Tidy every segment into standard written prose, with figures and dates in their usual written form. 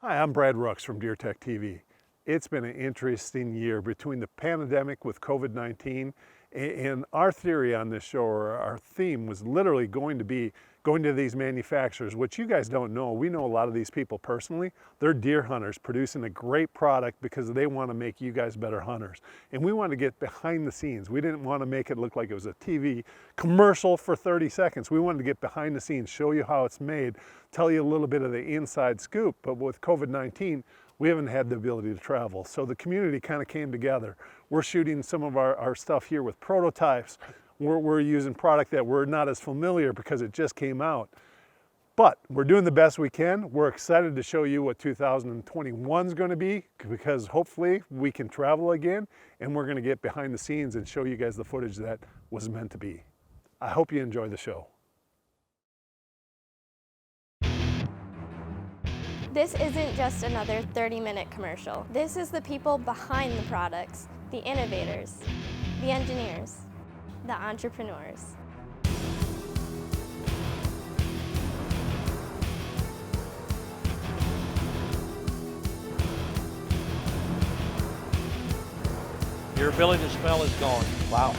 Hi, I'm Brad Rooks from DeerTech TV. It's been an interesting year between the pandemic with COVID-19 and our theory on this show, or our theme, was literally going to be going to these manufacturers, which you guys don't know. We know a lot of these people personally. They're deer hunters producing a great product because they want to make you guys better hunters. And we want to get behind the scenes. We didn't want to make it look like it was a TV commercial for 30 seconds. We wanted to get behind the scenes, show you how it's made, tell you a little bit of the inside scoop. But with COVID-19, we haven't had the ability to travel. So the community kind of came together. We're shooting some of our stuff here with prototypes. We're using product that we're not as familiar because it just came out. But we're doing the best we can. We're excited to show you what 2021 is going to be, because hopefully we can travel again, and we're going to get behind the scenes and show you guys the footage that was meant to be. I hope you enjoy the show. This isn't just another 30-minute commercial. This is the people behind the products, the innovators, the engineers, the entrepreneurs. Your ability to smell is gone. Wow.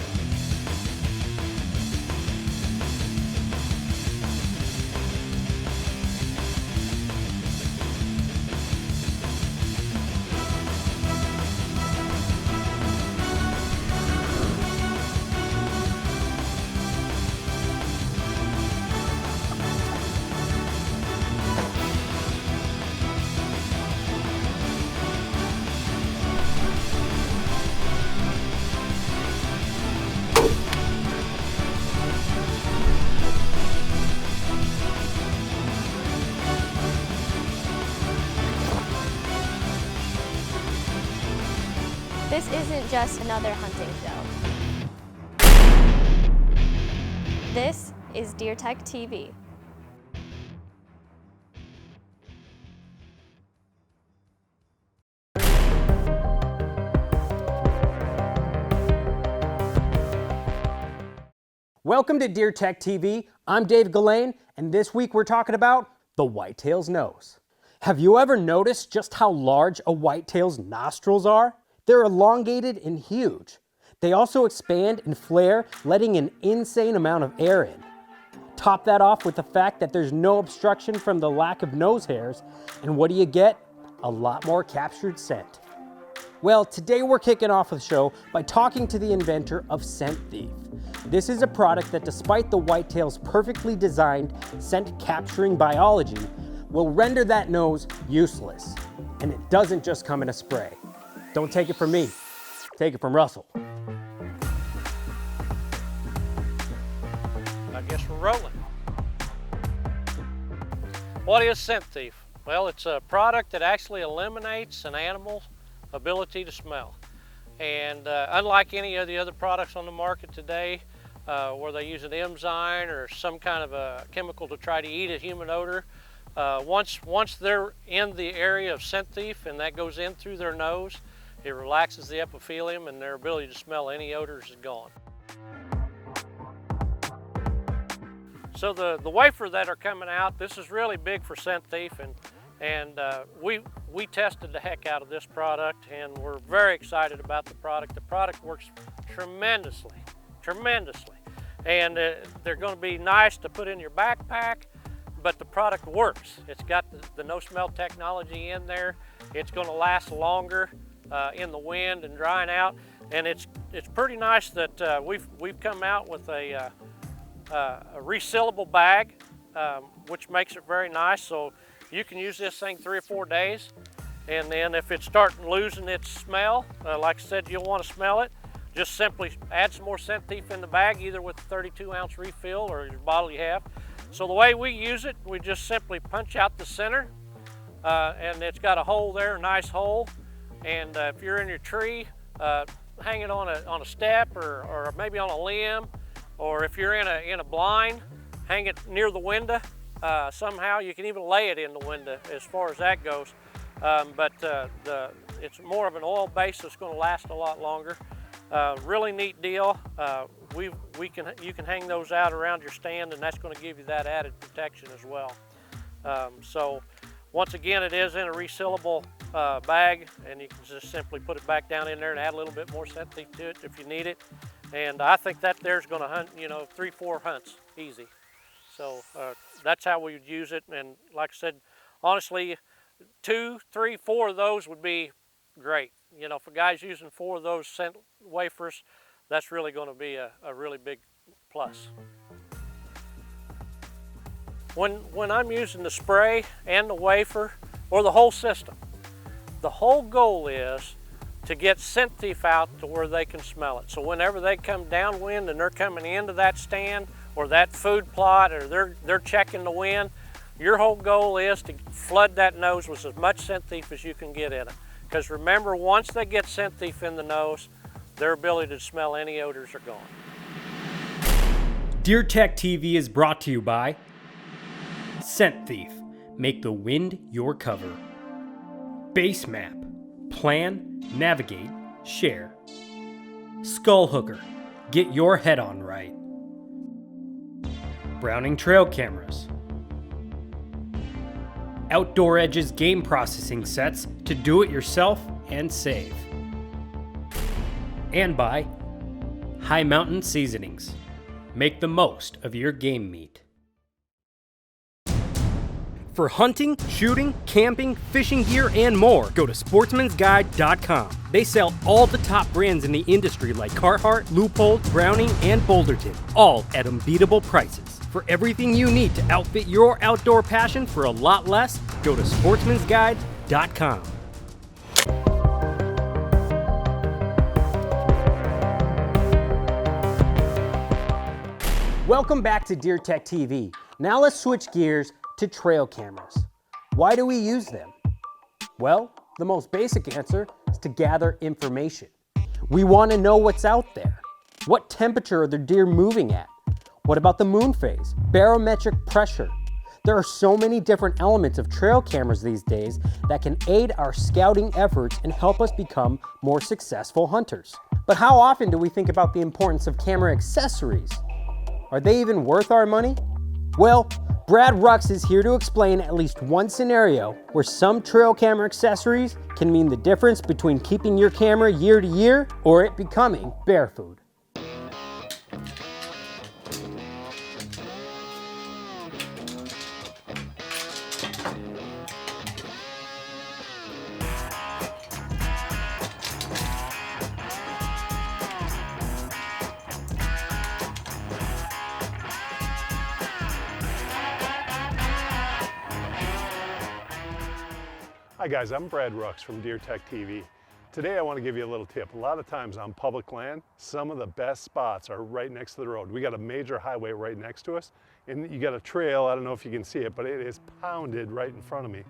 This isn't just another hunting show. This is DeerTech TV. Welcome to DeerTech TV. I'm Dave Gillane, and this week we're talking about the whitetail's nose. Have you ever noticed just how large a whitetail's nostrils are? They're elongated and huge. They also expand and flare, letting an insane amount of air in. Top that off with the fact that there's no obstruction from the lack of nose hairs, and what do you get? A lot more captured scent. Well, today we're kicking off the show by talking to the inventor of Scent Thief. This is a product that, despite the whitetail's perfectly designed scent capturing biology, will render that nose useless. And it doesn't just come in a spray. Don't take it from me, take it from Russell. I guess we're rolling. What is Scent Thief? Well, it's a product that actually eliminates an animal's ability to smell. And unlike any of the other products on the market today, where they use an enzyme or some kind of a chemical to try to eat a human odor, once they're in the area of Scent Thief and that goes in through their nose, it relaxes the epithelium and their ability to smell any odors is gone. So the wafer that are coming out, this is really big for Scent Thief, and we tested the heck out of this product, and we're very excited about the product. The product works tremendously, and they're going to be nice to put in your backpack, but the product works. It's got the no smell technology in there. It's going to last longer in the wind and drying out, and it's pretty nice that we've come out with a resealable bag, which makes it very nice. So you can use this thing 3 or 4 days, and then if it's starting losing its smell, like I said, you'll want to smell it, just simply add some more Scent Thief in the bag, either with a 32-ounce refill or your bottle you have. So the way we use it, we just simply punch out the center, and it's got a hole there, a nice hole. And if you're in your tree, hang it on a step or maybe on a limb, or if you're in a blind, hang it near the window. Somehow you can even lay it in the window as far as that goes. But it's more of an oil base that's going to last a lot longer. Really neat deal. You can hang those out around your stand, and that's going to give you that added protection as well. So Once again, it is in a resealable bag, and you can just simply put it back down in there and add a little bit more scent thief to it if you need it. And I think that there's going to hunt, 3-4 hunts easy. So that's how we would use it. And like I said, honestly, 2, 3, 4 of those would be great. If a guy's using 4 of those scent wafers, that's really going to be a really big plus. When I'm using the spray and the wafer, or the whole system, the whole goal is to get scent thief out to where they can smell it. So whenever they come downwind and they're coming into that stand or that food plot, or they're checking the wind, your whole goal is to flood that nose with as much scent thief as you can get in it. Because remember, once they get scent thief in the nose, their ability to smell any odors are gone. DeerTech TV is brought to you by Scent Thief, make the wind your cover. Base Map, plan, navigate, share. Skull Hooker, get your head on right. Browning Trail Cameras. Outdoor Edges game processing sets to do it yourself and save. And by High Mountain Seasonings, make the most of your game meat. For hunting, shooting, camping, fishing gear, and more, go to sportsmansguide.com. They sell all the top brands in the industry like Carhartt, Leupold, Browning, and Boulderton, all at unbeatable prices. For everything you need to outfit your outdoor passion for a lot less, go to sportsmansguide.com. Welcome back to DeerTech TV. Now let's switch gears to trail cameras. Why do we use them? Well, the most basic answer is to gather information. We want to know what's out there. What temperature are the deer moving at? What about the moon phase? Barometric pressure? There are so many different elements of trail cameras these days that can aid our scouting efforts and help us become more successful hunters. But how often do we think about the importance of camera accessories? Are they even worth our money? Well, Brad Rux is here to explain at least one scenario where some trail camera accessories can mean the difference between keeping your camera year to year or it becoming bear food. Hi guys, I'm Brad Rux from DeerTech TV. Today I want to give you a little tip. A lot of times on public land, some of the best spots are right next to the road. We got a major highway right next to us, and you got a trail, I don't know if you can see it, but it is pounded right in front of me.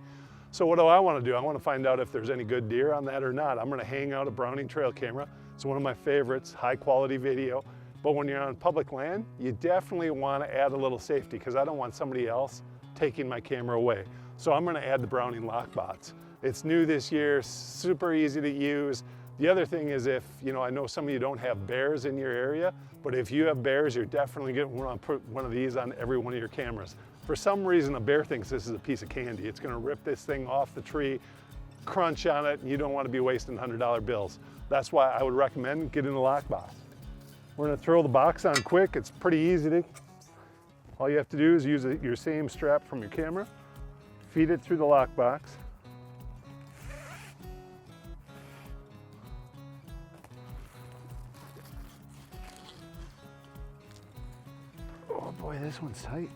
So what do? I want to find out if there's any good deer on that or not. I'm going to hang out a Browning trail camera. It's one of my favorites, high quality video. But when you're on public land, you definitely want to add a little safety because I don't want somebody else taking my camera away. So I'm going to add the Browning lockbots. It's new this year, super easy to use. The other thing is if, I know some of you don't have bears in your area, but if you have bears, you're definitely going to want to put one of these on every one of your cameras. For some reason, a bear thinks this is a piece of candy. It's going to rip this thing off the tree, crunch on it, and you don't want to be wasting $100 bills. That's why I would recommend getting a lockbox. We're going to throw the box on quick. It's pretty easy to. All you have to do is use your same strap from your camera, feed it through the lockbox. Oh boy, this one's tight.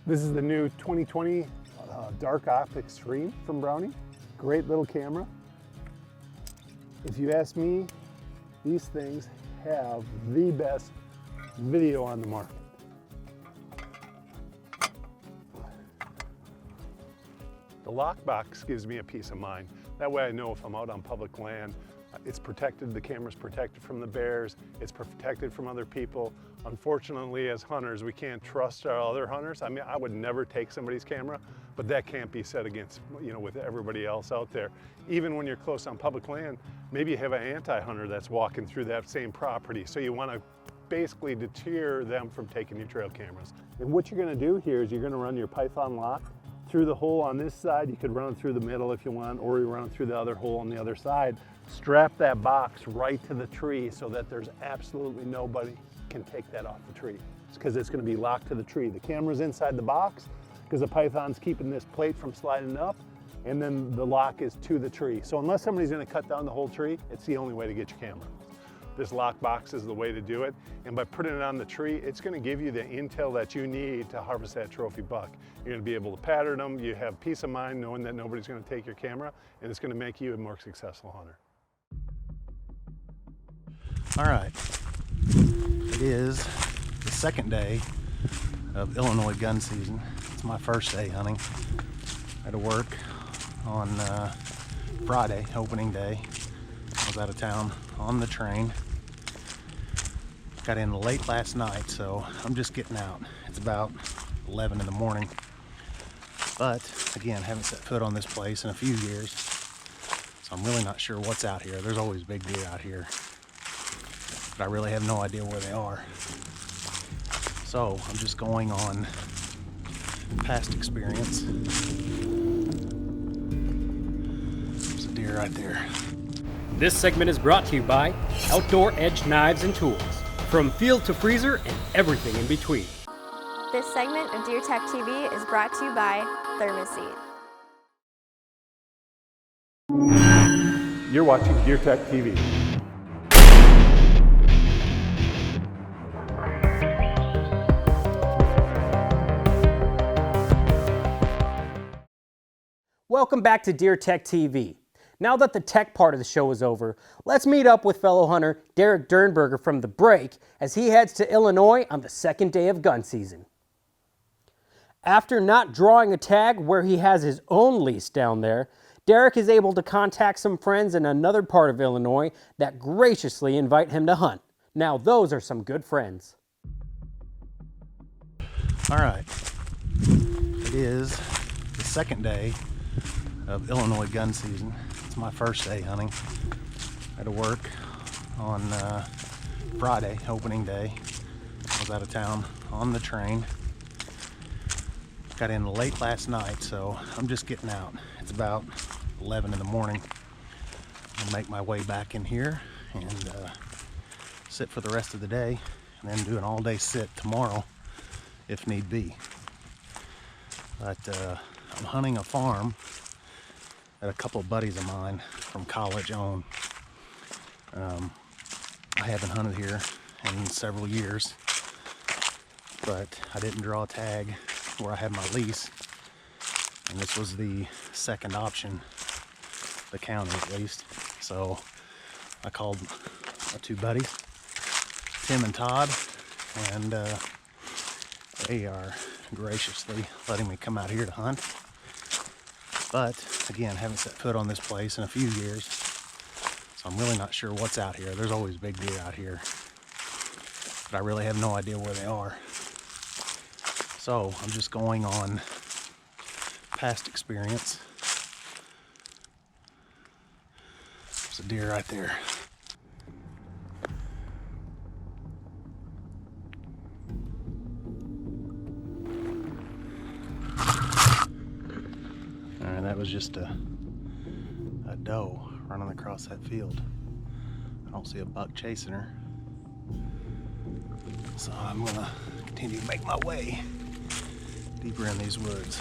This is the new 2020 Dark Op Extreme from Browning. Great little camera. If you ask me, these things have the best video on the market. The lockbox gives me a peace of mind. That way I know if I'm out on public land, it's protected, the camera's protected from the bears, it's protected from other people. Unfortunately, as hunters, we can't trust our other hunters. I mean, I would never take somebody's camera, but that can't be said against, with everybody else out there. Even when you're close on public land, maybe you have an anti-hunter that's walking through that same property. So you want to basically deter them from taking your trail cameras. And what you're gonna do here is you're gonna run your Python lock through the hole on this side. You could run it through the middle if you want, or you run it through the other hole on the other side. Strap that box right to the tree so that there's absolutely nobody can take that off the tree. It's because it's gonna be locked to the tree. The camera's inside the box because the Python's keeping this plate from sliding up, and then the lock is to the tree. So unless somebody's gonna cut down the whole tree, it's the only way to get your camera. This lock box is the way to do it. And by putting it on the tree, it's gonna give you the intel that you need to harvest that trophy buck. You're gonna be able to pattern them. You have peace of mind knowing that nobody's gonna take your camera, and it's gonna make you a more successful hunter. All right, it is the second day of Illinois gun season. It's my first day hunting. I had to work on Friday, opening day. I was out of town on the train. Got in late last night, so I'm just getting out. It's about 11 in the morning. But again, haven't set foot on this place in a few years, so I'm really not sure what's out here. There's always big deer out here, but I really have no idea where they are. So I'm just going on past experience. There's a deer right there. This segment is brought to you by Outdoor Edge Knives and Tools. From field to freezer and everything in between. This segment of DeerTech TV is brought to you by Thermoset. You're watching DeerTech TV. Welcome back to DeerTech TV. Now that the tech part of the show is over, let's meet up with fellow hunter Derek Dernberger from The Break as he heads to Illinois on the second day of gun season. After not drawing a tag where he has his own lease down there, Derek is able to contact some friends in another part of Illinois that graciously invite him to hunt. Now those are some good friends. All right, it is the second day of Illinois gun season. It's my first day hunting. I had to work on Friday, opening day. I was out of town on the train. Got in late last night, so I'm just getting out. It's about 11 in the morning. I'll make my way back in here and sit for the rest of the day, and then do an all-day sit tomorrow if need be. But I'm hunting a farm that a couple of buddies of mine from college own. I haven't hunted here in several years, but I didn't draw a tag where I had my lease, and this was the second option, the county at least. So I called my two buddies, Tim and Todd, and they are graciously letting me come out here to hunt. But again, haven't set foot on this place in a few years, so I'm really not sure what's out here. There's always big deer out here, but I really have no idea where they are. So I'm just going on past experience. There's a deer right there. That was just a doe running across that field. I don't see a buck chasing her. So I'm gonna continue to make my way deeper in these woods.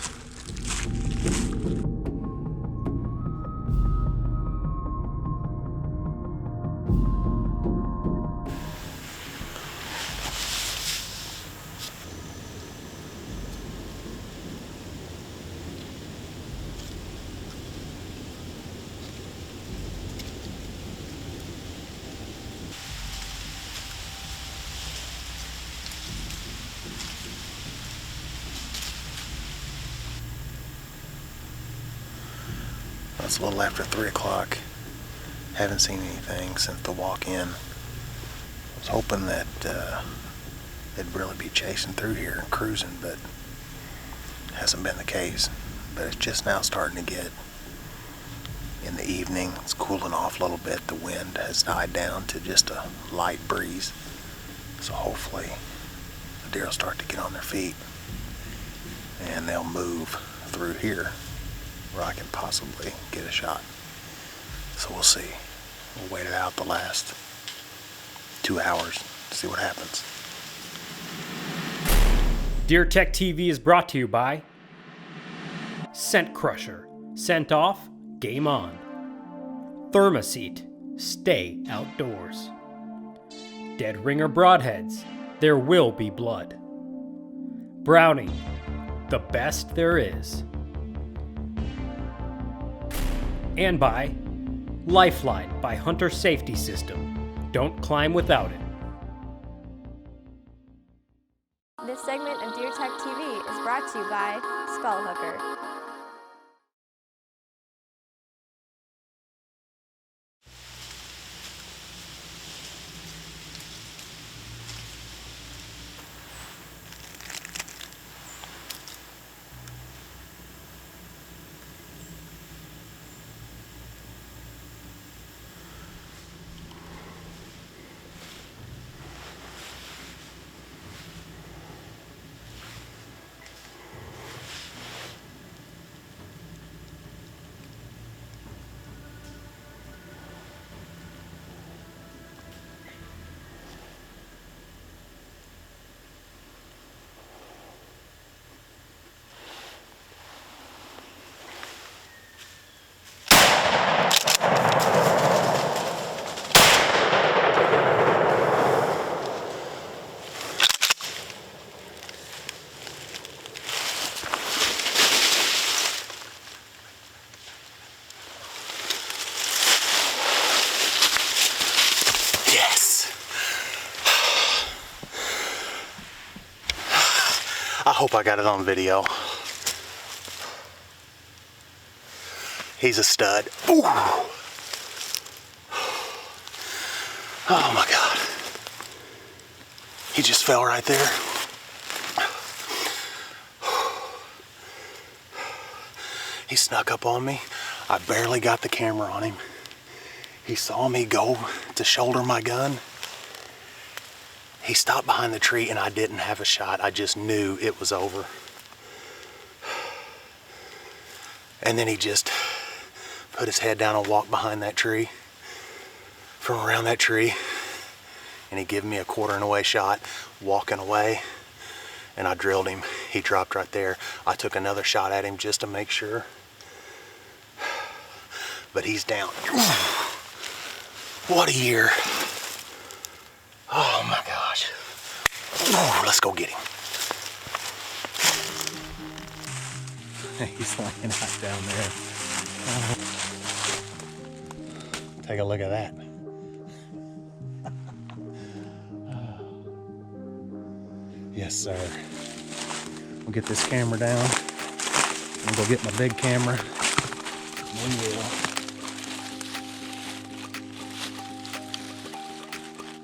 It's a little after 3 o'clock. Haven't seen anything since the walk-in. I was hoping that they'd really be chasing through here and cruising, but it hasn't been the case. But it's just now starting to get in the evening. It's cooling off a little bit. The wind has died down to just a light breeze. So hopefully the deer will start to get on their feet and they'll move through here where I can possibly get a shot. So we'll see. We'll wait it out the last 2 hours to see what happens. DeerTech TV is brought to you by Scent Crusher. Scent off, game on. Thermoset. Stay outdoors. Dead ringer broadheads. There will be blood. Browning. The best there is. And by Lifeline by Hunter Safety System. Don't climb without it. This segment of DeerTech TV is brought to you by Skullhooker. I hope I got it on video. He's a stud. Ooh. Oh my God. He just fell right there. He snuck up on me. I barely got the camera on him. He saw me go to shoulder my gun. He stopped behind the tree and I didn't have a shot. I just knew it was over. And then he just put his head down and walked behind that tree, from around that tree, and he gave me a quartering away shot, walking away, and I drilled him. He dropped right there. I took another shot at him just to make sure, but he's down. What a year. Oh my gosh. Ooh, let's go get him. He's laying out down there. Take a look at that. Yes, sir. We'll get this camera down. I'll go get my big camera. We will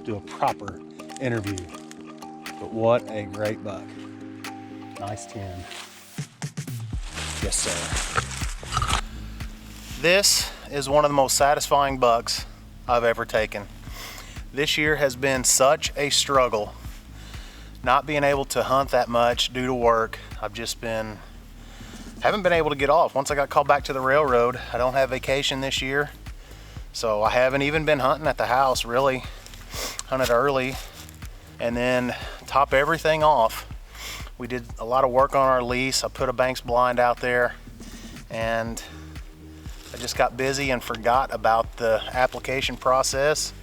do a proper interview. But what a great buck. Nice 10. Yes, sir. This is one of the most satisfying bucks I've ever taken. This year has been such a struggle. Not being able to hunt that much due to work. I've just haven't been able to get off. Once I got called back to the railroad, I don't have vacation this year. So I haven't even been hunting at the house, really. Hunted early. And then top everything off, we did a lot of work on our lease. I put a Banks blind out there and I just got busy and forgot about the application process,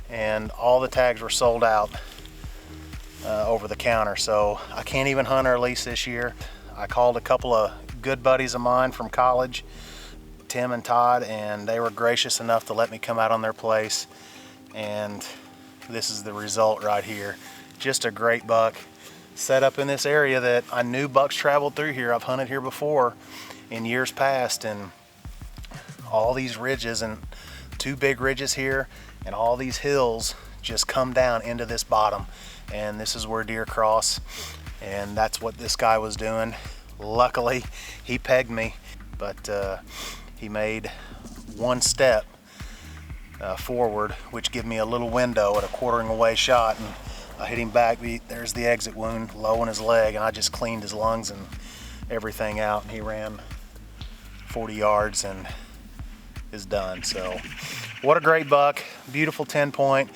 and all the tags were sold out over the counter. So I can't even hunt our lease this year. I called a couple of good buddies of mine from college, Tim and Todd, and they were gracious enough to let me come out on their place. And this is the result right here. Just a great buck set up in this area that I knew bucks traveled through here. I've hunted here before in years past, and all these ridges, and two big ridges here, and all these hills just come down into this bottom, and this is where deer cross, and that's what this guy was doing. Luckily he pegged me, but he made one step forward, which gave me a little window at a quartering away shot, and I hit him back, there's the exit wound, low in his leg, and I just cleaned his lungs and everything out, and he ran 40 yards and is done. So what a great buck, beautiful 10-point.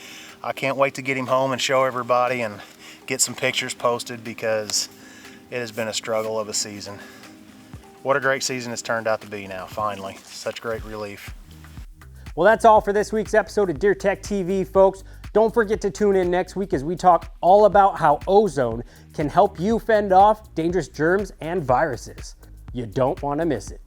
I can't wait to get him home and show everybody and get some pictures posted, because it has been a struggle of a season. What a great season it's turned out to be now, finally. Such great relief. Well, that's all for this week's episode of DeerTech TV, folks. Don't forget to tune in next week as we talk all about how ozone can help you fend off dangerous germs and viruses. You don't want to miss it.